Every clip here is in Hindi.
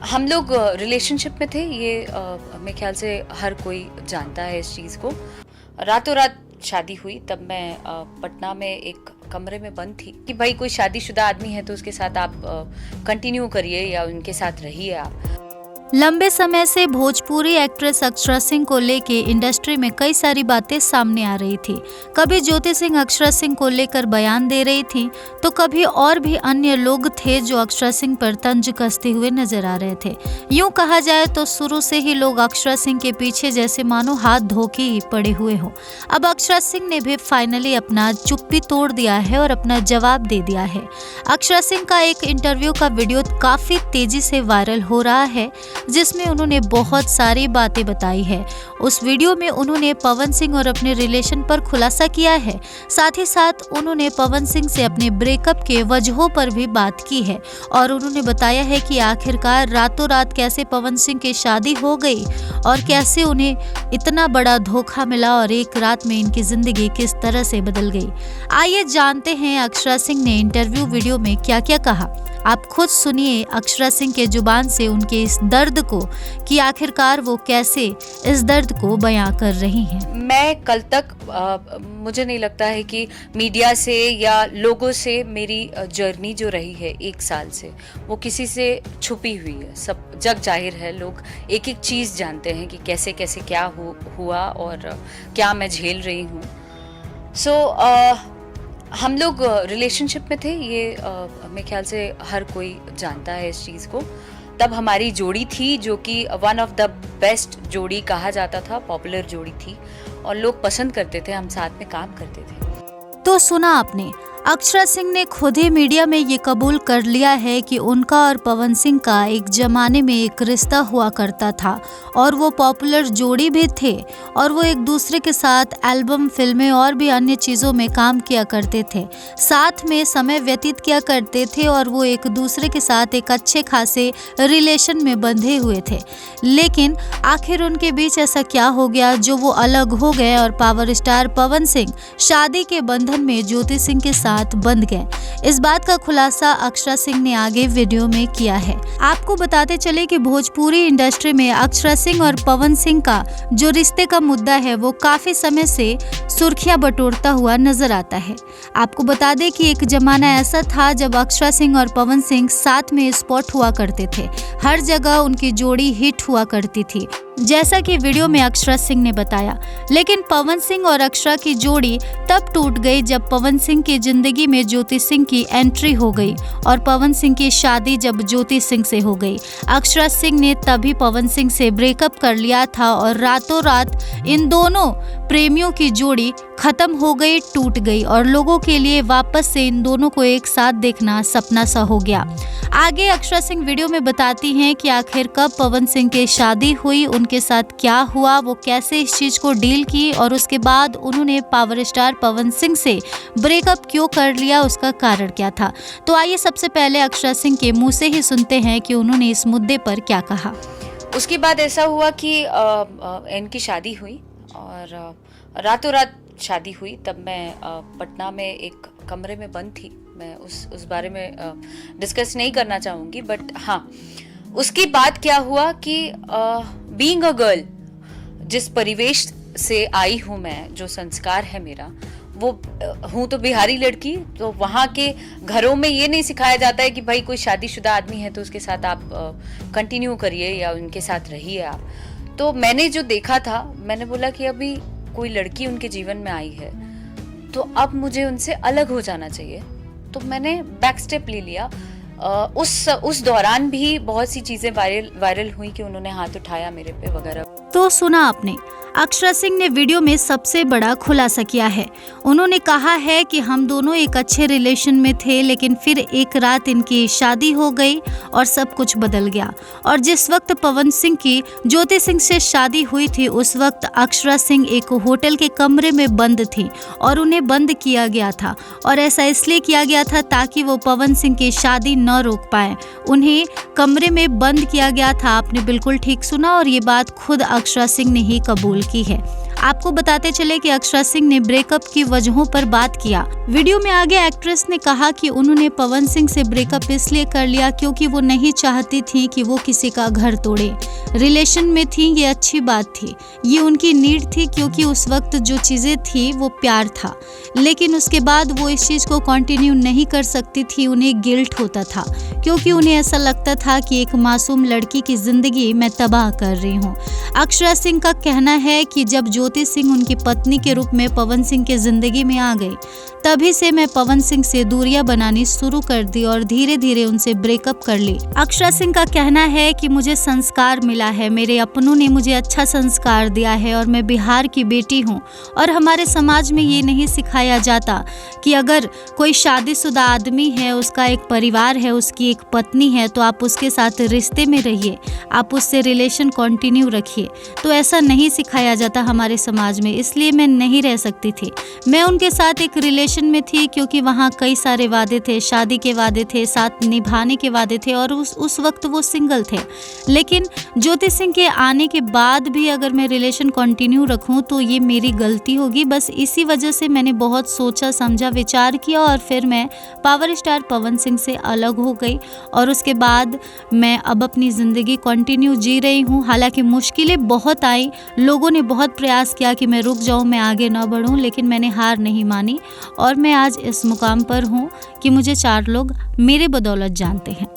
हम लोग रिलेशनशिप में थे, ये मेरे ख्याल से हर कोई जानता है इस चीज़ को। रातों रात शादी हुई, तब मैं पटना में एक कमरे में बंद थी कि भाई कोई शादीशुदा आदमी है तो उसके साथ आप कंटिन्यू करिए या उनके साथ रहिए आप। लंबे समय से भोजपुरी एक्ट्रेस अक्षरा सिंह को लेके इंडस्ट्री में कई सारी बातें सामने आ रही थी। कभी ज्योति सिंह अक्षरा सिंह को लेकर बयान दे रही थी, तो कभी और भी अन्य लोग थे जो अक्षरा सिंह पर तंज कसते हुए नजर आ रहे थे। यूं कहा जाए तो शुरू से ही लोग अक्षरा सिंह के पीछे जैसे मानो हाथ धो के ही पड़े हुए हों। अब अक्षरा सिंह ने भी फाइनली अपना चुप्पी तोड़ दिया है और अपना जवाब दे दिया है। अक्षरा सिंह का एक इंटरव्यू का वीडियो काफी तेजी से वायरल हो रहा है, जिसमें उन्होंने बहुत सारी बातें बताई है। उस वीडियो में उन्होंने पवन सिंह और अपने रिलेशन पर खुलासा किया है। साथ ही साथ उन्होंने पवन सिंह से अपने ब्रेकअप के वजहों पर भी बात की है और उन्होंने बताया है कि आखिरकार रातों रात कैसे पवन सिंह की शादी हो गई और कैसे उन्हें इतना बड़ा धोखा मिला और एक रात में इनकी जिंदगी किस तरह से बदल गई। आइए जानते हैं अक्षरा सिंह ने इंटरव्यू वीडियो में क्या क्या कहा। आप खुद सुनिए अक्षरा सिंह के जुबान से उनके इस दर्द को कि आखिरकार वो कैसे इस दर्द को बयां कर रही हैं। मैं कल तक मुझे नहीं लगता है कि मीडिया से या लोगों से मेरी जर्नी जो रही है 1 साल से वो किसी से छुपी हुई है। सब जग जाहिर है, लोग एक एक चीज़ जानते हैं कि कैसे कैसे क्या हुआ और क्या मैं झेल रही हूँ। हम लोग रिलेशनशिप में थे, ये मेरे ख्याल से हर कोई जानता है इस चीज़ को। तब हमारी जोड़ी थी जो कि वन ऑफ द बेस्ट जोड़ी कहा जाता था, पॉपुलर जोड़ी थी और लोग पसंद करते थे, हम साथ में काम करते थे। तो सुना आपने, अक्षरा सिंह ने खुद ही मीडिया में ये कबूल कर लिया है कि उनका और पवन सिंह का एक जमाने में एक रिश्ता हुआ करता था और वो पॉपुलर जोड़ी भी थे और वो एक दूसरे के साथ एल्बम, फिल्में और भी अन्य चीज़ों में काम किया करते थे, साथ में समय व्यतीत किया करते थे और वो एक दूसरे के साथ एक अच्छे खासे रिलेशन में बंधे हुए थे। लेकिन आखिर उनके बीच ऐसा क्या हो गया जो वो अलग हो गए और पावर स्टार पवन सिंह शादी के बंधन में ज्योति सिंह के साथ बंध गए। इस बात का खुलासा अक्षरा सिंह ने आगे वीडियो में किया है। आपको बताते चले कि भोजपुरी इंडस्ट्री में अक्षरा सिंह और पवन सिंह का जो रिश्ते का मुद्दा है वो काफी समय से सुर्खियां बटोरता हुआ नजर आता है। आपको बता दें कि एक जमाना ऐसा था जब अक्षरा सिंह और पवन सिंह साथ में स्पॉट हुआ करते थे, हर जगह उनकी जोड़ी हिट हुआ करती थी, जैसा कि वीडियो में अक्षरा सिंह ने बताया। लेकिन पवन सिंह और अक्षरा की जोड़ी तब टूट गई जब पवन सिंह की जिंदगी में ज्योति सिंह की एंट्री हो गई और पवन सिंह की शादी जब ज्योति सिंह से हो गई। अक्षरा सिंह ने तभी पवन सिंह से ब्रेकअप कर लिया था और रातों रात इन दोनों प्रेमियों की जोड़ी खत्म हो गई, टूट गई और लोगों के लिए वापस से इन दोनों को एक साथ देखना सपना सा हो गया। आगे अक्षरा सिंह वीडियो में बताती हैं कि आखिर कब पवन सिंह की शादी हुई, उनके साथ क्या हुआ, वो कैसे इस चीज को डील की और उसके बाद उन्होंने पावर स्टार पवन सिंह से ब्रेकअप क्यों कर लिया, उसका कारण क्या था। तो आइए सबसे पहले अक्षरा सिंह के मुंह से ही सुनते हैं कि उन्होंने इस मुद्दे पर क्या कहा। उसके बाद ऐसा हुआ कि इनकी शादी हुई और रातों रात शादी हुई, तब मैं पटना में एक कमरे में बंद थी। मैं उस बारे में डिस्कस नहीं करना चाहूँगी, बट हाँ, उसके बाद क्या हुआ कि बीइंग अ गर्ल, जिस परिवेश से आई हूँ मैं, जो संस्कार है मेरा, वो हूँ तो बिहारी लड़की, तो वहाँ के घरों में ये नहीं सिखाया जाता है कि भाई कोई शादीशुदा आदमी है तो उसके साथ आप कंटिन्यू करिए या उनके साथ रहिए आप। तो मैंने जो देखा था, मैंने बोला कि अभी कोई लड़की उनके जीवन में आई है तो अब मुझे उनसे अलग हो जाना चाहिए। तो मैंने बैक स्टेप ले लिया। उस दौरान भी बहुत सी चीज़ें वायरल हुई कि उन्होंने हाथ उठाया मेरे पे वगैरह। तो सुना आपने, अक्षरा सिंह ने वीडियो में सबसे बड़ा खुलासा किया है। उन्होंने कहा है कि हम दोनों एक अच्छे रिलेशन में थे, लेकिन फिर एक रात इनकी शादी हो गई और सब कुछ बदल गया। और जिस वक्त पवन सिंह की ज्योति सिंह से शादी हुई थी, उस वक्त अक्षरा सिंह एक होटल के कमरे में बंद थी और उन्हें बंद किया गया था और ऐसा इसलिए किया गया था ताकि वो पवन सिंह की शादी न रोक पाए। उन्हें कमरे में बंद किया गया था। आपने बिल्कुल ठीक सुना और ये बात खुद अक्षरा सिंह ने ही कबूल की है। आपको बताते चले कि अक्षरा सिंह ने ब्रेकअप की वजहों पर बात किया। वीडियो में आगे एक्ट्रेस ने कहा कि उन्होंने पवन सिंह से ब्रेकअप इसलिए कर लिया क्योंकि वो नहीं चाहती थी कि वो किसी का घर तोड़े। रिलेशन में थी, ये अच्छी बात थी, ये उनकी नीड थी क्योंकि उस वक्त जो चीजें थी वो प्यार था, लेकिन उसके बाद वो इस चीज को कंटिन्यू नहीं कर सकती थी। उन्हें गिल्ट होता था क्योंकि उन्हें ऐसा लगता था कि एक मासूम लड़की की जिंदगी मैं तबाह कर रही हूँ। अक्षरा सिंह का कहना है कि जब ज्योति सिंह उनकी पत्नी के रूप में पवन सिंह की जिंदगी में आ गई, तभी से मैं पवन सिंह से दूरियां बनानी शुरू कर दी और धीरे धीरे उनसे ब्रेकअप कर ली। अक्षरा सिंह का कहना है कि मुझे संस्कार मिला है, मेरे अपनों ने मुझे अच्छा संस्कार दिया है और मैं बिहार की बेटी हूँ और हमारे समाज में ये नहीं सिखाया जाता कि अगर कोई शादीशुदा आदमी है, उसका एक परिवार है, उसकी एक पत्नी है, तो आप उसके साथ रिश्ते में रहिए, आप उससे रिलेशन कंटिन्यू रखिए। तो ऐसा नहीं सिखाया जाता हमारे समाज में, इसलिए मैं नहीं रह सकती थी। मैं उनके साथ एक रिलेशन में थी क्योंकि वहाँ कई सारे वादे थे, शादी के वादे थे, साथ निभाने के वादे थे और उस वक्त वो सिंगल थे। लेकिन ज्योति सिंह के आने के बाद भी अगर मैं रिलेशन कंटिन्यू रखूं तो ये मेरी गलती होगी। बस इसी वजह से मैंने बहुत सोचा समझा, विचार किया और फिर मैं पावर स्टार पवन सिंह से अलग हो गई और उसके बाद मैं अब अपनी ज़िंदगी कंटिन्यू जी रही हूँ। हालांकि मुश्किलें बहुत आई, लोगों ने बहुत प्रयास किया कि मैं रुक जाऊँ, मैं आगे ना बढ़ूँ, लेकिन मैंने हार नहीं मानी और मैं आज इस मुकाम पर हूँ कि मुझे 4 लोग मेरे बदौलत जानते हैं।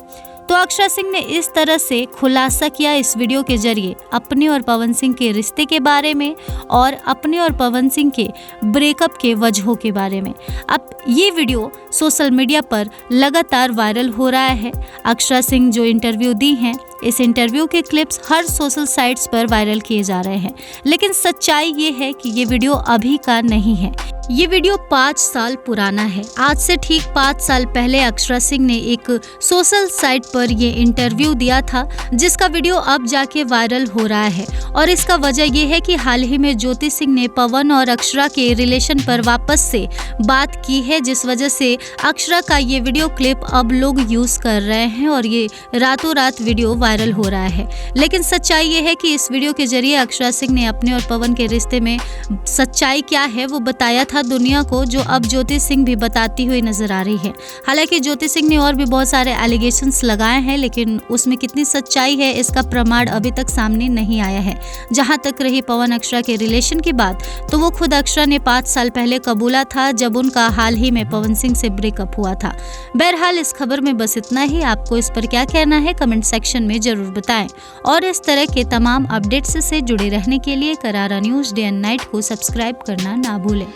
तो अक्षरा सिंह ने इस तरह से खुलासा किया इस वीडियो के जरिए अपने और पवन सिंह के रिश्ते के बारे में और अपने और पवन सिंह के ब्रेकअप के वजहों के बारे में। अब ये वीडियो सोशल मीडिया पर लगातार वायरल हो रहा है। अक्षरा सिंह जो इंटरव्यू दी हैं, इस इंटरव्यू के क्लिप्स हर सोशल साइट्स पर वायरल किए जा रहे हैं, लेकिन सच्चाई ये है कि ये वीडियो अभी का नहीं है। ये वीडियो 5 साल पुराना है। आज से ठीक 5 साल पहले अक्षरा सिंह ने एक सोशल साइट पर ये इंटरव्यू दिया था, जिसका वीडियो अब जाके वायरल हो रहा है और इसका वजह ये है कि हाल ही में ज्योति सिंह ने पवन और अक्षरा के रिलेशन पर वापस से बात की है, जिस वजह से अक्षरा का ये वीडियो क्लिप अब लोग यूज कर रहे हैं और ये रातों रात वीडियो वायरल हो रहा है। लेकिन सच्चाई ये है कि इस वीडियो के जरिए अक्षरा सिंह ने अपने और पवन के रिश्ते में सच्चाई क्या है वो बताया था दुनिया को, जो अब ज्योति सिंह भी बताती हुई नजर आ रही है। हालांकि ज्योति सिंह ने और भी बहुत सारे एलिगेशंस लगाए हैं, लेकिन उसमें कितनी सच्चाई है इसका प्रमाण अभी तक सामने नहीं आया है। जहां तक रही पवन अक्षरा के रिलेशन की बात, तो वो खुद अक्षरा ने 5 साल पहले कबूला था जब उनका हाल ही में पवन सिंह से ब्रेकअप हुआ था। बहरहाल इस खबर में बस इतना ही। आपको इस पर क्या कहना है कमेंट सेक्शन में जरूर बताएं और इस तरह के तमाम अपडेट्स से जुड़े रहने के लिए करारा न्यूज़ डे एंड नाइट को सब्सक्राइब करना ना भूलें।